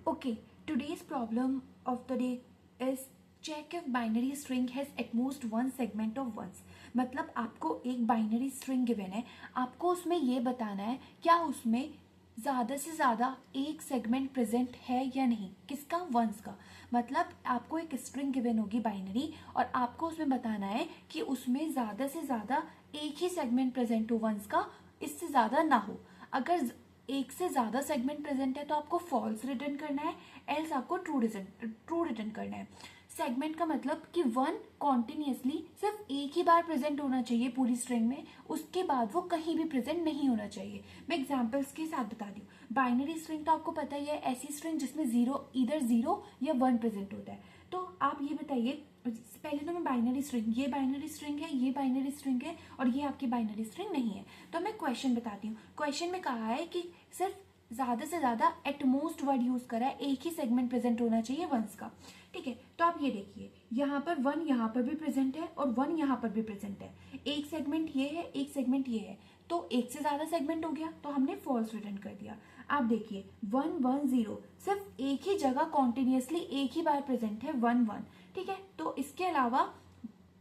Okay, today's problem of the day is check if binary string has at most one segment of ones. मतलब आपको एक binary string given है, आपको उसमें ये बताना है क्या उसमें ज़्यादा से ज़्यादा एक सेगमेंट प्रेजेंट है या नहीं, किसका, वंस का। मतलब आपको एक स्ट्रिंग गिवन होगी बाइनरी और आपको उसमें बताना है कि उसमें ज़्यादा से ज़्यादा एक ही सेगमेंट प्रेजेंट हो वंस का, इससे ज़्यादा ना हो। अगर एक से ज्यादा सेगमेंट प्रेजेंट है तो आपको फॉल्स रिटर्न करना है, एल्स आपको ट्रू रिटर्न करना है। सेगमेंट का मतलब कि वन कॉन्टिन्यूसली सिर्फ एक ही बार प्रेजेंट होना चाहिए पूरी स्ट्रिंग में, उसके बाद वो कहीं भी प्रेजेंट नहीं होना चाहिए। मैं एग्जांपल्स के साथ बता दी हूँ। बाइनरी स्ट्रिंग तो आपको पता ही है, ऐसी स्ट्रिंग जिसमें जीरो, इधर जीरो या वन प्रेजेंट होता है। तो आप ये बताइए, पहले तो मैं बाइनरी स्ट्रिंग, ये बाइनरी स्ट्रिंग है, ये बाइनरी स्ट्रिंग है और ये आपकी बाइनरी स्ट्रिंग नहीं है। तो मैं क्वेश्चन बताती हूँ। क्वेश्चन में कहा है कि सिर्फ ज्यादा से ज्यादा एट मोस्ट वर्ड यूज करा है, एक ही सेगमेंट प्रेजेंट होना चाहिए वंस का। ठीक है, तो आप ये देखिए, यहाँ पर वन यहाँ पर भी प्रेजेंट है और वन यहाँ पर भी प्रेजेंट है। एक सेगमेंट ये है, एक सेगमेंट ये है, तो एक से ज्यादा सेगमेंट हो गया, तो हमने फॉल्स रिटर्न कर दिया। आप देखिए 1 1 0 सिर्फ एक ही जगह कॉन्टिन्यूसली एक ही बार प्रेजेंट है 1 1। ठीक है, तो इसके अलावा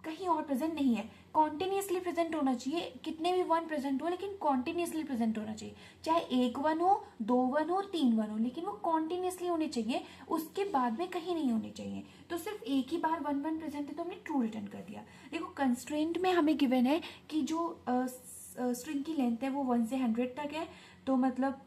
कहीं और प्रेजेंट नहीं है। कॉन्टिन्यूसली प्रेजेंट होना चाहिए, कितने भी वन प्रेजेंट हो लेकिन कॉन्टिन्यूसली प्रेजेंट होना चाहिए। चाहे एक वन हो, दो वन हो, तीन वन हो, लेकिन वो कॉन्टिन्यूसली होने चाहिए, उसके बाद में कहीं नहीं होने चाहिए। तो सिर्फ एक ही बार वन वन प्रेजेंट है तो हमने ट्रू रिटर्न कर दिया। देखो कंस्ट्रेंट में हमें गिवन है कि जो स्ट्रिंग की लेंथ है वो 1 से 100 तक है, तो मतलब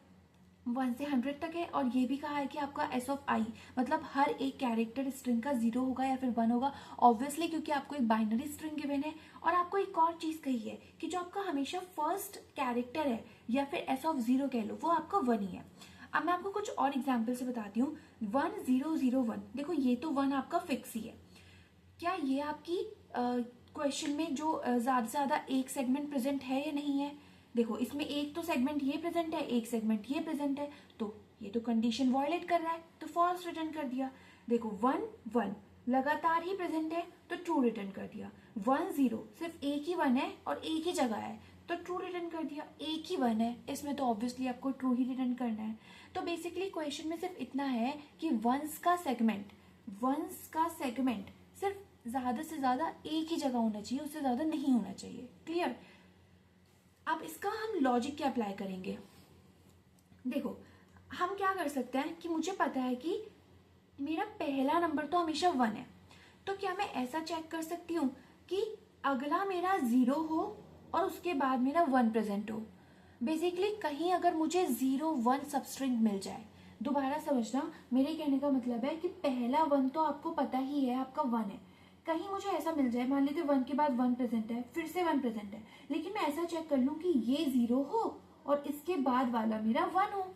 1 से 100 तक है। और ये भी कहा है कि आपका एस ऑफ आई मतलब हर एक कैरेक्टर स्ट्रिंग का 0 होगा या फिर 1 होगा, ऑब्वियसली क्योंकि आपको एक बाइनरी स्ट्रिंग गिवन है। और आपको एक और चीज कही है कि जो आपका हमेशा फर्स्ट कैरेक्टर है या फिर एस ऑफ 0 कह लो, वो आपका 1 ही है। अब मैं आपको कुछ और एग्जाम्पल से बताती हूँ। 1 0 0 1, देखो ये तो 1 आपका फिक्स ही है। क्या ये आपकी क्वेश्चन में जो ज्यादा से ज्यादा एक सेगमेंट प्रेजेंट है या नहीं है? देखो इसमें एक तो सेगमेंट ये प्रेजेंट है, एक सेगमेंट ये प्रेजेंट है, तो ये तो कंडीशन वायलेट कर रहा है, तो फॉल्स रिटर्न कर दिया। देखो 1 1 लगातार ही प्रेजेंट है तो ट्रू रिटर्न कर दिया। 1 0 सिर्फ एक ही 1 है और एक ही जगह है तो ट्रू रिटर्न कर दिया। एक ही 1 है, इसमें तो ऑब्वियसली आपको ट्रू ही रिटर्न करना है। तो बेसिकली क्वेश्चन में सिर्फ इतना है कि वंस का सेगमेंट सिर्फ ज्यादा से ज्यादा एक ही जगह होना चाहिए, उससे ज्यादा नहीं होना चाहिए। क्लियर? अब इसका हम लॉजिक क्या अप्लाई करेंगे? देखो हम क्या कर सकते हैं कि मुझे पता है कि मेरा पहला नंबर तो हमेशा 1 है, तो क्या मैं ऐसा चेक कर सकती हूँ कि अगला मेरा 0 हो और उसके बाद मेरा 1 प्रेजेंट हो। बेसिकली कहीं अगर मुझे 0 1 सबस्ट्रिंग मिल जाए, दोबारा समझना, मेरे कहने का मतलब है कि पहला 1 तो आपको पता ही है आपका 1 है। कहीं मुझे ऐसा मिल जाए, मान लीजिए 1 के बाद 1 प्रेजेंट है, फिर से 1 प्रेजेंट है, लेकिन मैं ऐसा चेक कर लूं कि ये 0 हो और इसके बाद वाला मेरा 1 हो।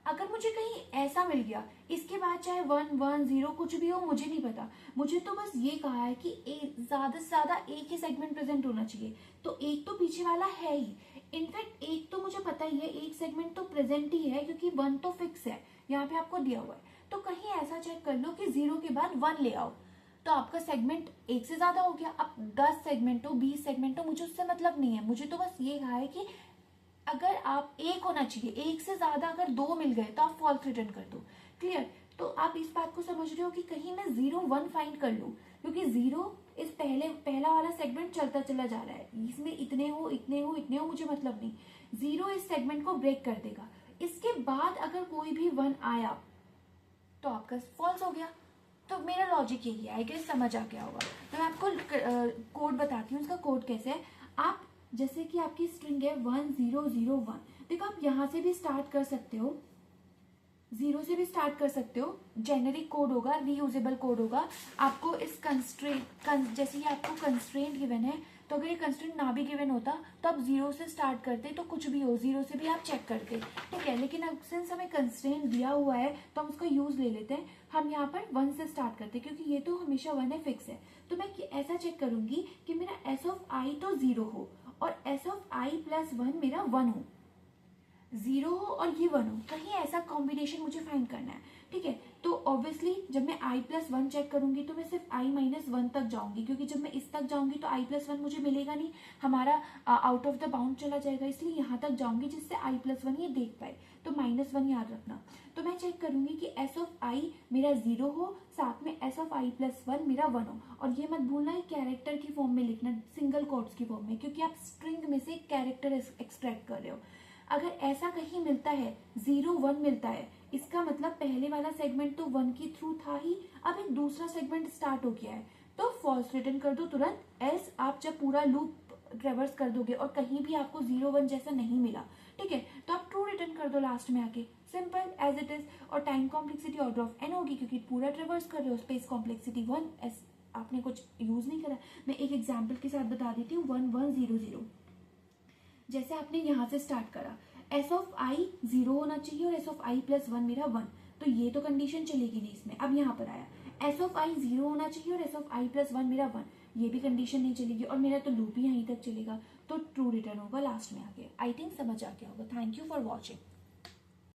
अगर मुझे कहीं ऐसा मिल गया, इसके बाद चाहे 1 1 0 कुछ भी हो, मुझे नहीं पता, मुझे तो बस ये कहा है कि ज्यादा से ज्यादा एक ही सेगमेंट प्रेजेंट होना चाहिए, तो एक तो पीछे वाला है ही। इनफैक्ट एक तो मुझे पता ही है, एक सेगमेंट तो प्रेजेंट ही है क्योंकि 1 तो फिक्स है, यहाँ पे आपको दिया हुआ है। तो कहीं ऐसा चेक कर लो कि 0 के बाद 1 ले आओ, तो आपका सेगमेंट एक से ज्यादा हो गया। अब 10 सेगमेंट हो, 20 सेगमेंट हो, मुझे उससे मतलब नहीं है, मुझे तो बस ये कहा है कि अगर आप एक होना चाहिए, एक से ज्यादा अगर 2 मिल गए तो आप फॉल्स रिटर्न कर दो। क्लियर? तो आप इस बात को समझ रहे हो कि कहीं मैं 0 1 फाइंड कर लूं, क्योंकि 0 इस पहला वाला सेगमेंट चलता चला जा रहा है, इसमें इतने हो इतने हो इतने हो, मुझे मतलब नहीं, 0 इस सेगमेंट को ब्रेक कर देगा। इसके बाद अगर कोई भी 1 आया तो आपका फॉल्स हो गया। तो मेरा लॉजिक यही है, आई गेस समझ आ गया होगा। तो मैं आपको कोड बताती हूँ, इसका कोड कैसे है। आप जैसे कि आपकी स्ट्रिंग है 1 0 0 1, देखो आप यहाँ से भी स्टार्ट कर सकते हो, 0 से भी स्टार्ट कर सकते हो, जेनेरिक कोड होगा, रीयूजेबल कोड होगा। आपको इस कंस्ट्रेंट जैसे कि आपको कंस्ट्रेंट गिवन है, तो अगर ये कंस्ट्रेंट ना भी गिवन होता तो आप 0 से स्टार्ट करते, तो कुछ भी हो 0 से भी आप चेक करते। ठीक है, लेकिन अब सिंस हमें कंस्ट्रेंट दिया हुआ है तो हम उसको यूज ले लेते हैं। हम यहाँ पर 1 से स्टार्ट करते हैं क्योंकि ये तो हमेशा 1 है, फिक्स है। तो मैं ऐसा चेक करूंगी कि मेरा एस ऑफ आई तो 0 हो और एस ऑफ आई प्लस 1 मेरा 1 हो। 0 हो और ये 1 हो, कहीं ऐसा कॉम्बिनेशन मुझे फाइंड करना है, ठीक है। तो ऑब्वियसली जब मैं i+1 चेक करूंगी तो मैं सिर्फ i-1 तक जाऊंगी, क्योंकि जब मैं इस तक जाऊंगी तो i+1 मुझे मिलेगा नहीं, हमारा आउट ऑफ द बाउंड चला जाएगा, इसलिए यहाँ तक जाऊंगी जिससे i+1 ये देख पाए। तो -1 याद रखना। तो मैं चेक करूंगी कि s ऑफ i मेरा 0 हो, साथ में s ऑफ i+1 मेरा 1 हो। और ये मत भूलना है कैरेक्टर की फॉर्म में लिखना, सिंगल कोट्स की फॉर्म में, क्योंकि आप स्ट्रिंग में से कैरेक्टर एक्सट्रैक्ट कर रहे हो। अगर ऐसा कहीं मिलता है 0 1 मिलता है, इसका मतलब पहले वाला सेगमेंट तो 1 के थ्रू था ही, अब एक दूसरा सेगमेंट स्टार्ट हो गया है, तो फॉल्स रिटर्न कर दो तुरंत। एल्स आप जब पूरा लूप ट्रेवर्स कर दोगे और कहीं भी आपको 0 1 जैसा नहीं मिला, ठीक है, तो आप ट्रू रिटर्न कर दो लास्ट में आके, सिंपल एज इट इज। और time complexity order of n होगी, क्योंकि पूरा ट्रेवर्स कर रहे हो। स्पेस कॉम्प्लेक्सिटी 1, आपने कुछ यूज नहीं करा। मैं एक एग्जाम्पल के साथ बता देती हूँ, 1 1 0 0। जैसे आपने यहाँ से स्टार्ट करा, s ऑफ i 0 होना चाहिए और s ऑफ i+1 मेरा 1, तो ये तो कंडीशन चलेगी नहीं इसमें। अब यहाँ पर आया s ऑफ i 0 होना चाहिए और s ऑफ i+1 मेरा 1, ये भी कंडीशन नहीं चलेगी और मेरा तो लूप ही यहीं तक चलेगा, तो ट्रू रिटर्न होगा लास्ट में आके। आई थिंक समझ आ गया होगा। Thank you for watching.